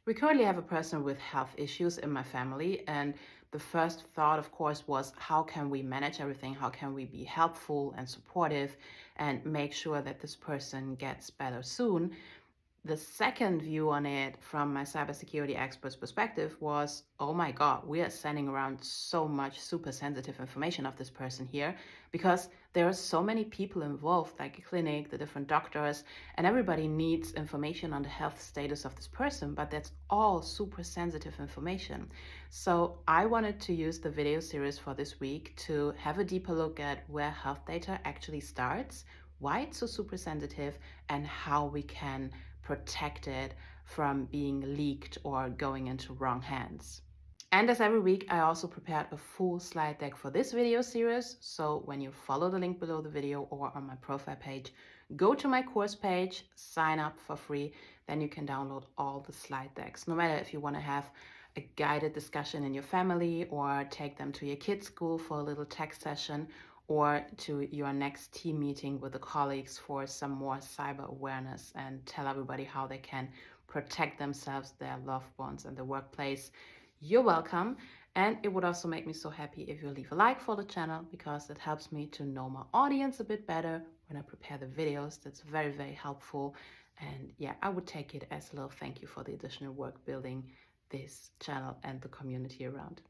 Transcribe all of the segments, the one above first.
We currently have a person with health issues in my family, and the first thought, of course, was how can we manage everything? How can we be helpful and supportive and make sure that this person gets better soon? The second view on it from my cybersecurity expert's perspective was, oh my God, we are sending around so much super sensitive information of this person here because there are so many people involved, like a clinic, the different doctors, and everybody needs information on the health status of this person, but that's all super sensitive information. So I wanted to use the video series for this week to have a deeper look at where health data actually starts, why it's so super sensitive, and how we can protect it from being leaked or going into wrong hands. And as every week, I also prepared a full slide deck for this video series. So when you follow the link below the video or on my profile page, go to my course page, sign up for free, then you can download all the slide decks. No matter if you want to have a guided discussion in your family or take them to your kids' school for a little tech session or to your next team meeting with the colleagues for some more cyber awareness and tell everybody how they can protect themselves, their loved ones, and the workplace, you're welcome. And it would also make me so happy if you leave a like for the channel because it helps me to know my audience a bit better when I prepare the videos. That's very, very helpful. And yeah, I would take it as a little thank you for the additional work building this channel and the community around.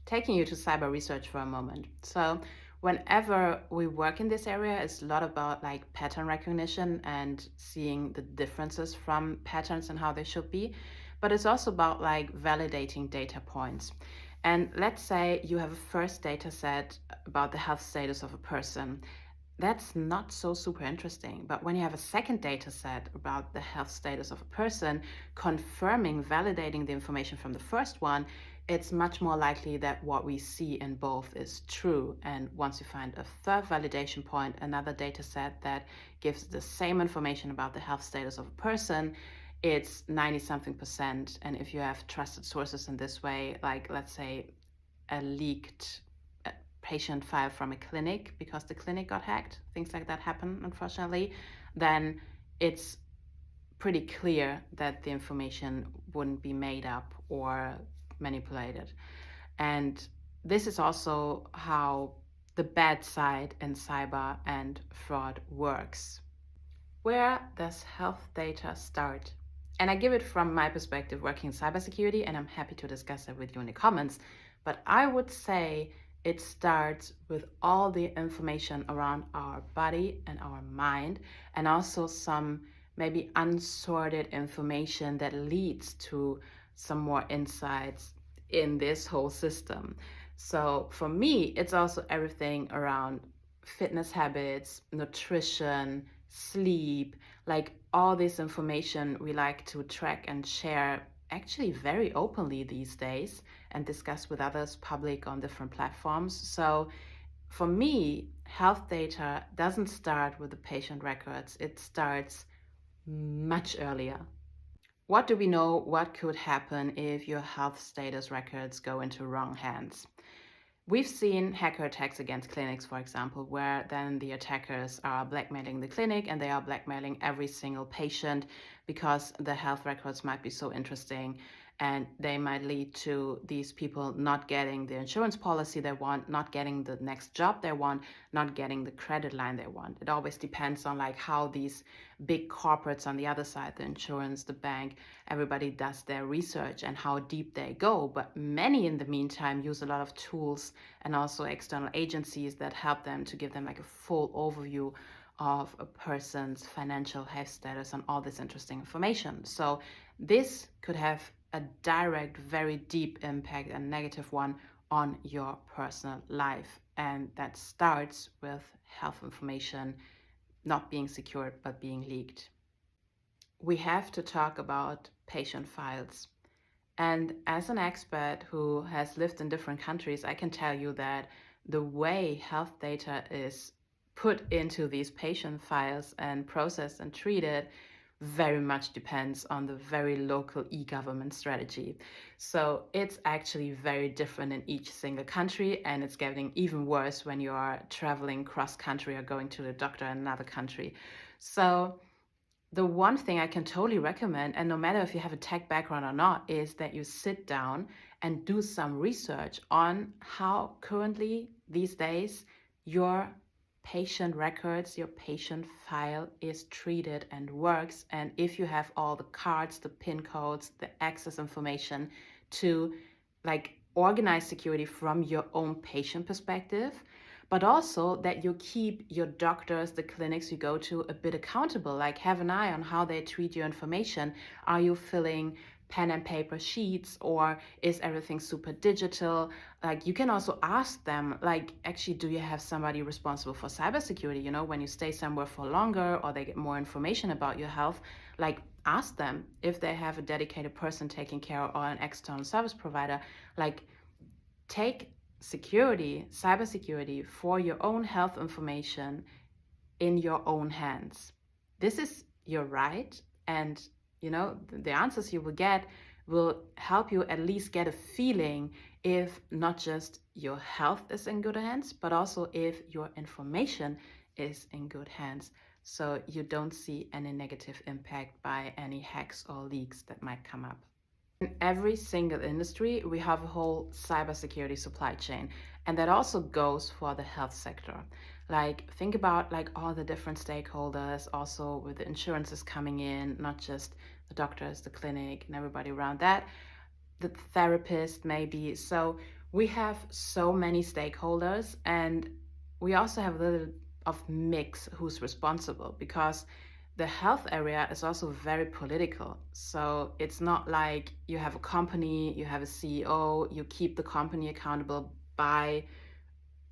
Taking you to cyber research for a moment. So whenever we work in this area, it's a lot about like pattern recognition and seeing the differences from patterns and how they should be. But it's also about like validating data points. And let's say you have a first data set about the health status of a person. That's not so super interesting. But when you have a second data set about the health status of a person, confirming, validating the information from the first one, it's much more likely that what we see in both is true. And once you find a third validation point, another data set that gives the same information about the health status of a person, it's 90 something percent. And if you have trusted sources in this way, like let's say a leaked patient file from a clinic because the clinic got hacked, things like that happen, unfortunately, then it's pretty clear that the information wouldn't be made up or manipulated. And this is also how the bad side in cyber and fraud works. Where does health data start? And I give it from my perspective working in cybersecurity, and I'm happy to discuss that with you in the comments. But I would say it starts with all the information around our body and our mind, and also some maybe unsorted information that leads to some more insights in this whole system. So for me, it's also everything around fitness habits, nutrition, sleep, like all this information we like to track and share actually very openly these days and discuss with others public on different platforms. So for me, health data doesn't start with the patient records. It starts much earlier. What do we know? What could happen if your health status records go into wrong hands? We've seen hacker attacks against clinics, for example, where then the attackers are blackmailing the clinic and they are blackmailing every single patient because the health records might be so interesting and they might lead to these people not getting the insurance policy they want, not getting the next job they want, not getting the credit line they want. It always depends on like how these big corporates on the other side, the insurance, the bank, everybody does their research and how deep they go. But many in the meantime use a lot of tools and also external agencies that help them to give them like a full overview of a person's financial health status and all this interesting information. So this could have a direct, very deep impact and negative one on your personal life. And that starts with health information not being secured but being leaked. We have to talk about patient files. And as an expert who has lived in different countries, I can tell you that the way health data is put into these patient files and processed and treated very much depends on the very local e-government strategy. So it's actually very different in each single country, and it's getting even worse when you are traveling cross country or going to the doctor in another country. So the one thing I can totally recommend, and no matter if you have a tech background or not, is that you sit down and do some research on how currently these days your patient records, your patient file is treated and works. And if you have all the cards, the PIN codes, the access information to like organize security from your own patient perspective, but also that you keep your doctors, the clinics you go to, a bit accountable, like have an eye on how they treat your information. Are you filling pen and paper sheets, or is everything super digital? Like you can also ask them, like, actually, do you have somebody responsible for cybersecurity? You know, when you stay somewhere for longer or they get more information about your health, like ask them if they have a dedicated person taking care of, or an external service provider. Like take security, cybersecurity for your own health information in your own hands. This is your right, and you know the answers you will get will help you at least get a feeling if not just your health is in good hands, but also if your information is in good hands, so you don't see any negative impact by any hacks or leaks that might come up. In every single industry, we have a whole cybersecurity supply chain, and that also goes for the health sector. Like think about like all the different stakeholders, also with the insurances coming in, not just the doctors, the clinic, and everybody around that, the therapist maybe. So we have so many stakeholders, and we also have a little of mix who's responsible, because the health area is also very political. So it's not like you have a company, you have a CEO, you keep the company accountable by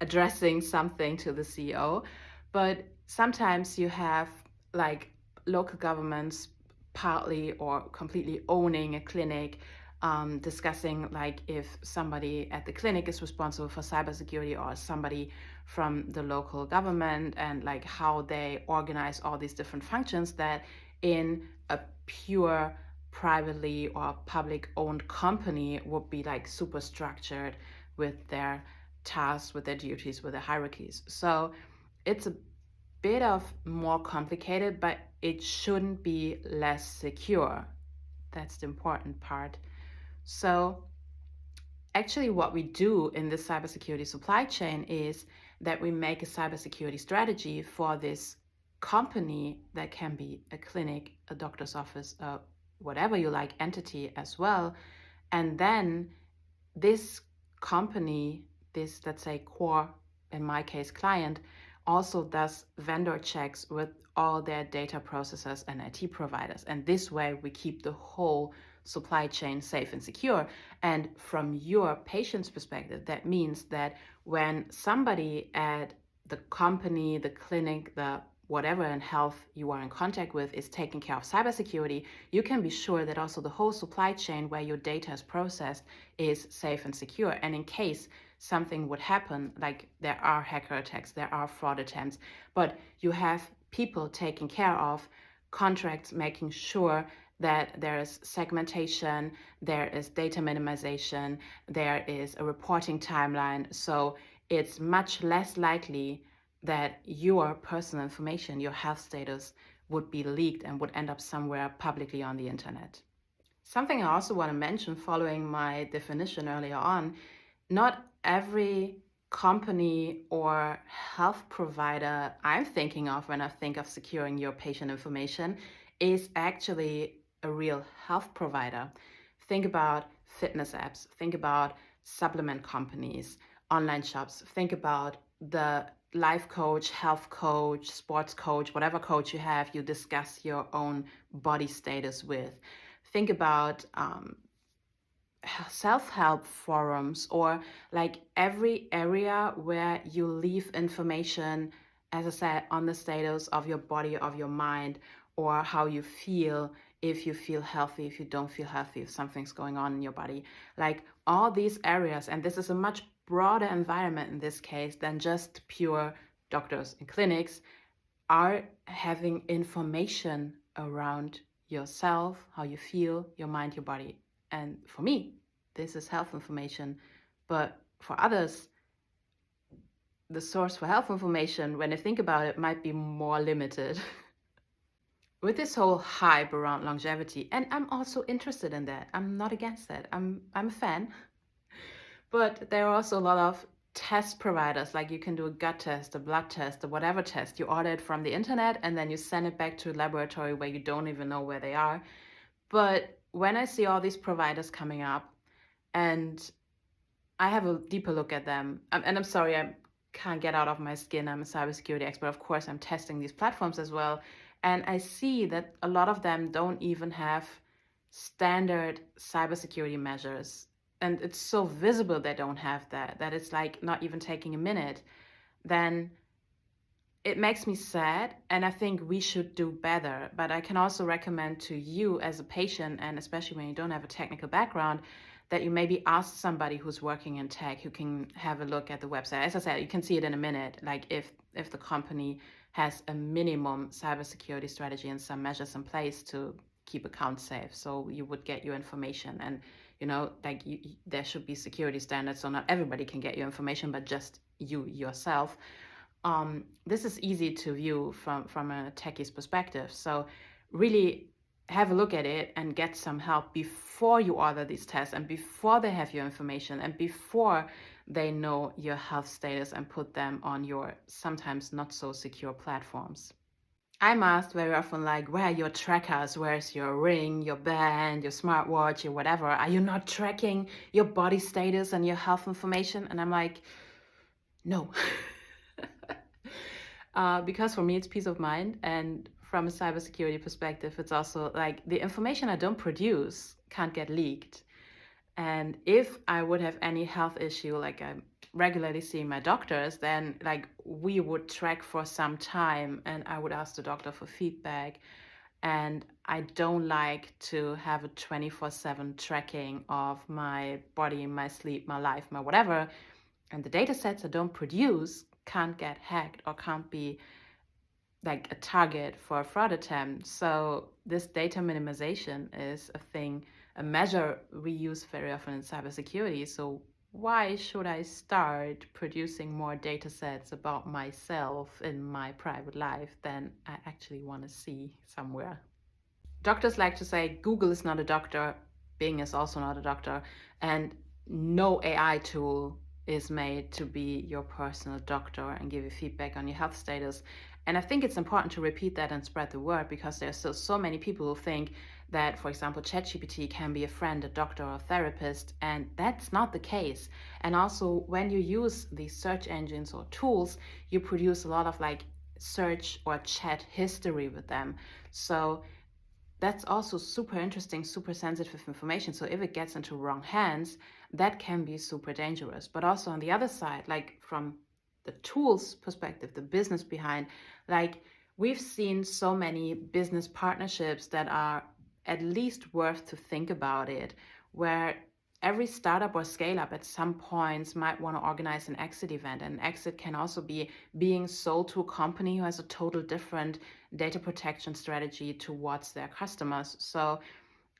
addressing something to the CEO, but sometimes you have like local governments partly or completely owning a clinic, discussing like if somebody at the clinic is responsible for cybersecurity or somebody from the local government, and like how they organize all these different functions that in a pure privately or public owned company would be like super structured with their tasks, with their duties, with their hierarchies. So it's a bit of more complicated, but it shouldn't be less secure. That's the important part. So actually what we do in the cybersecurity supply chain is that we make a cybersecurity strategy for this company, that can be a clinic, a doctor's office, whatever you like, entity as well. And then this company, this, let's say, core, in my case, client, also does vendor checks with all their data processors and IT providers. And this way we keep the whole supply chain safe and secure. And from your patient's perspective, that means that when somebody at the company, the clinic, the whatever in health you are in contact with is taking care of cybersecurity, you can be sure that also the whole supply chain where your data is processed is safe and secure. And in case something would happen, like there are hacker attacks, there are fraud attempts, but you have people taking care of contracts, making sure that there is segmentation, there is data minimization, there is a reporting timeline. So it's much less likely that your personal information, your health status, would be leaked and would end up somewhere publicly on the internet. Something I also want to mention, following my definition earlier on, not every company or health provider I'm thinking of when I think of securing your patient information is actually a real health provider. Think about fitness apps, think about supplement companies, online shops, think about the life coach, health coach, sports coach, whatever coach you have, you discuss your own body status with. Think about self-help forums, or like every area where you leave information, as I said, on the status of your body, of your mind, or how you feel, if you feel healthy, if you don't feel healthy, if something's going on in your body. Like all these areas, and this is a much broader environment in this case than just pure doctors and clinics, are having information around yourself, how you feel, your mind, your body. And for me, this is health information. But for others, the source for health information, when they think about it, might be more limited. with this whole hype around longevity, and I'm also interested in that. I'm not against that. I'm a fan. But there are also a lot of test providers, like you can do a gut test, a blood test, or whatever test. You order it from the internet and then you send it back to a laboratory where you don't even know where they are. But when I see all these providers coming up and I have a deeper look at them, and I'm sorry, I can't get out of my skin. I'm a cybersecurity expert. Of course, I'm testing these platforms as well. And I see that a lot of them don't even have standard cybersecurity measures. And it's so visible they don't have that, that it's like not even taking a minute. Then it makes me sad. And I think we should do better. But I can also recommend to you as a patient, and especially when you don't have a technical background, that you maybe ask somebody who's working in tech who can have a look at the website. As I said, you can see it in a minute, like if the company has a minimum cybersecurity strategy and some measures in place to keep accounts safe. So you would get your information, and like there should be security standards so not everybody can get your information, but just you yourself. This is easy to view from a techie's perspective. So really have a look at it and get some help before you order these tests and before they have your information and before they know your health status and put them on your sometimes not so secure platforms. I'm asked very often, like, where are your trackers? Where's your ring, your band, your smartwatch, or whatever? Are you not tracking your body status and your health information? And I'm like, no. Because for me, it's peace of mind. And from a cybersecurity perspective, it's also like the information I don't produce can't get leaked. And if I would have any health issue, like I'm regularly seeing my doctors, then like we would track for some time and I would ask the doctor for feedback. And I don't like to have a 24/7 tracking of my body, my sleep, my life, my whatever. And the data sets I don't produce can't get hacked or can't be like a target for a fraud attempt. So this data minimization is a thing, a measure we use very often in cybersecurity. So why should I start producing more data sets about myself in my private life than I actually want to see somewhere? Doctors like to say Google is not a doctor, Bing is also not a doctor, and no AI tool is made to be your personal doctor and give you feedback on your health status. And I think it's important to repeat that and spread the word, because there's still so many people who think that, for example, ChatGPT can be a friend, a doctor, or a therapist, and that's not the case. And also, when you use these search engines or tools, you produce a lot of like search or chat history with them. So that's also super interesting, super sensitive information. So if it gets into wrong hands, that can be super dangerous. But also on the other side, like from the tools perspective, the business behind, like we've seen so many business partnerships that are at least worth to think about it, where every startup or scale up at some points might want to organize an exit event. And exit can also be being sold to a company who has a total different data protection strategy towards their customers. So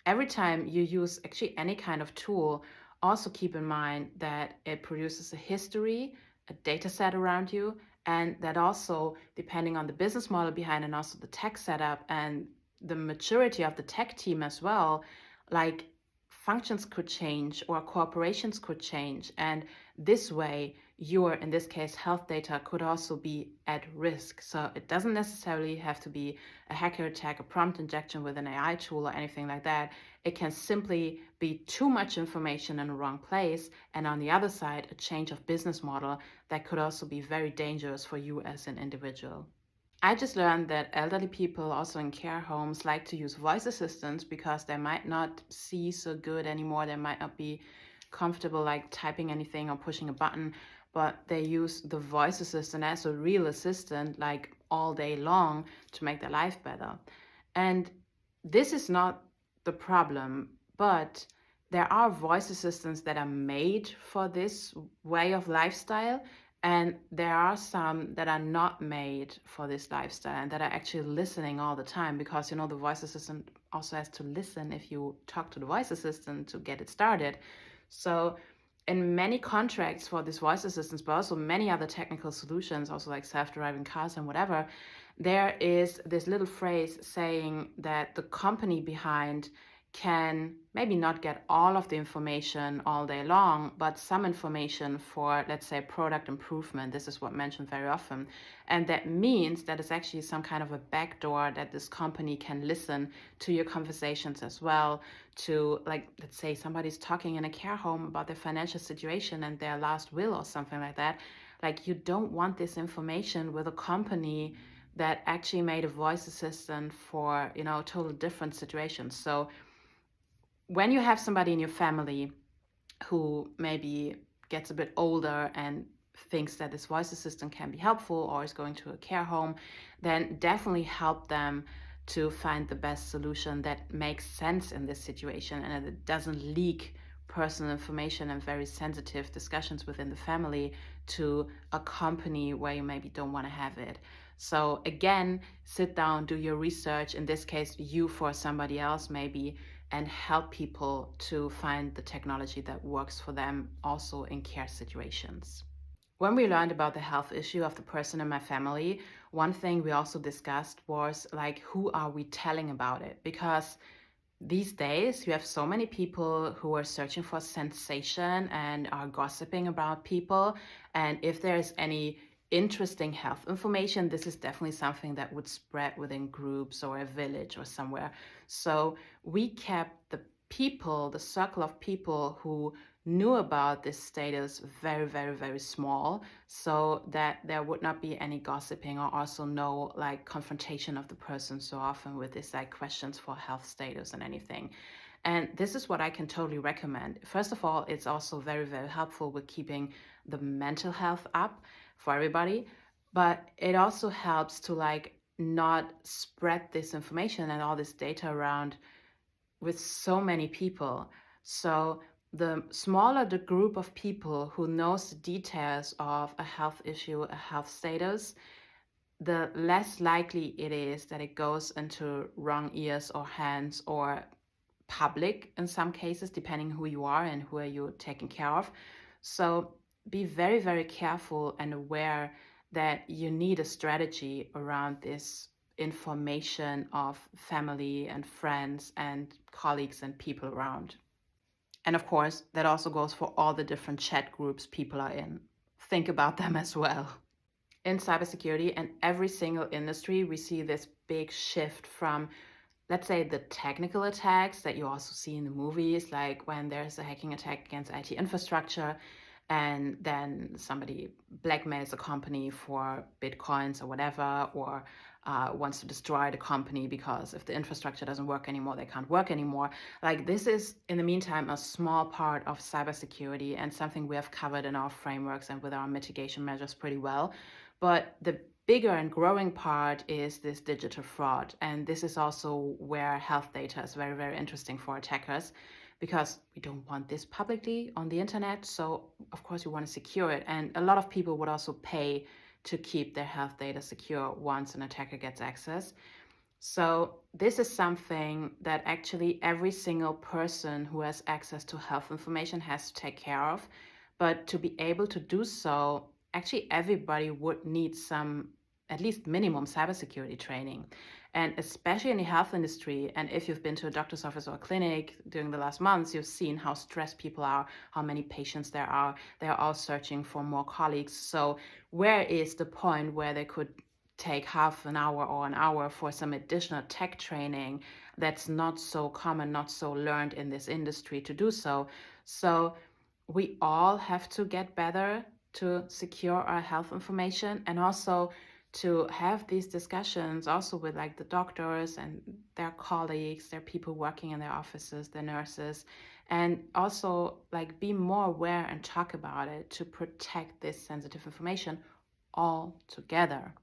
every time you use actually any kind of tool, also keep in mind that it produces a history, a data set around you, and that also, depending on the business model behind and also the tech setup and the maturity of the tech team as well, like functions could change or corporations could change. And this way, your, in this case, health data could also be at risk. So it doesn't necessarily have to be a hacker attack, a prompt injection with an AI tool or anything like that. It can simply be too much information in the wrong place. And on the other side, a change of business model that could also be very dangerous for you as an individual. I just learned that elderly people also in care homes like to use voice assistants because they might not see so good anymore. They might not be comfortable like typing anything or pushing a button, but they use the voice assistant as a real assistant like all day long to make their life better. And this is not the problem, but there are voice assistants that are made for this way of lifestyle. And there are some that are not made for this lifestyle and that are actually listening all the time, because, the voice assistant also has to listen if you talk to the voice assistant to get it started. So in many contracts for these voice assistants, but also many other technical solutions, also like self-driving cars and whatever, there is this little phrase saying that the company behind can maybe not get all of the information all day long, but some information for, let's say, product improvement. This is what mentioned very often. And that means that it's actually some kind of a backdoor that this company can listen to your conversations as well. To, like, let's say somebody's talking in a care home about their financial situation and their last will or something like that. Like, you don't want this information with a company that actually made a voice assistant for, total different situations. So when you have somebody in your family who maybe gets a bit older and thinks that this voice assistant can be helpful or is going to a care home, then definitely help them to find the best solution that makes sense in this situation and it doesn't leak personal information and very sensitive discussions within the family to a company where you maybe don't want to have it. So again, sit down, do your research, in this case you for somebody else maybe, and help people to find the technology that works for them also in care situations. When we learned about the health issue of the person in my family, one thing we also discussed was like, who are we telling about it? Because these days you have so many people who are searching for sensation and are gossiping about people. And if there's any interesting health information, this is definitely something that would spread within groups or a village or somewhere. So we kept the people, the circle of people who knew about this status very, very, very small, so that there would not be any gossiping or also no like confrontation of the person so often with this like questions for health status and anything. And this is what I can totally recommend. First of all, it's also very, very helpful with keeping the mental health up for everybody, but it also helps to like not spread this information and all this data around with so many people. So the smaller the group of people who knows the details of a health issue, a health status, the less likely it is that it goes into wrong ears or hands or public in some cases, depending who you are and who are you taking care of. So be very, very careful and aware that you need a strategy around this information of family and friends and colleagues and people around. And of course, that also goes for all the different chat groups people are in. Think about them as well. In cybersecurity and every single industry, we see this big shift from, let's say, the technical attacks that you also see in the movies, like when there's a hacking attack against IT infrastructure and then somebody blackmails a company for bitcoins or whatever, or wants to destroy the company because if the infrastructure doesn't work anymore, they can't work anymore. Like, this is, in the meantime, a small part of cybersecurity and something we have covered in our frameworks and with our mitigation measures pretty well. But the bigger and growing part is this digital fraud. And this is also where health data is very, very interesting for attackers, because we don't want this publicly on the internet. So of course we want to secure it. And a lot of people would also pay to keep their health data secure once an attacker gets access. So this is something that actually every single person who has access to health information has to take care of. But to be able to do so, actually everybody would need some, at least minimum, cybersecurity training. And especially in the health industry, and if you've been to a doctor's office or a clinic during the last months, you've seen how stressed people are, how many patients there are. They're all searching for more colleagues. So where is the point where they could take half an hour or an hour for some additional tech training that's not so common, not so learned in this industry to do so? So we all have to get better to secure our health information, and also to have these discussions also with like the doctors and their colleagues, their people working in their offices, the nurses, and also like be more aware and talk about it to protect this sensitive information all together.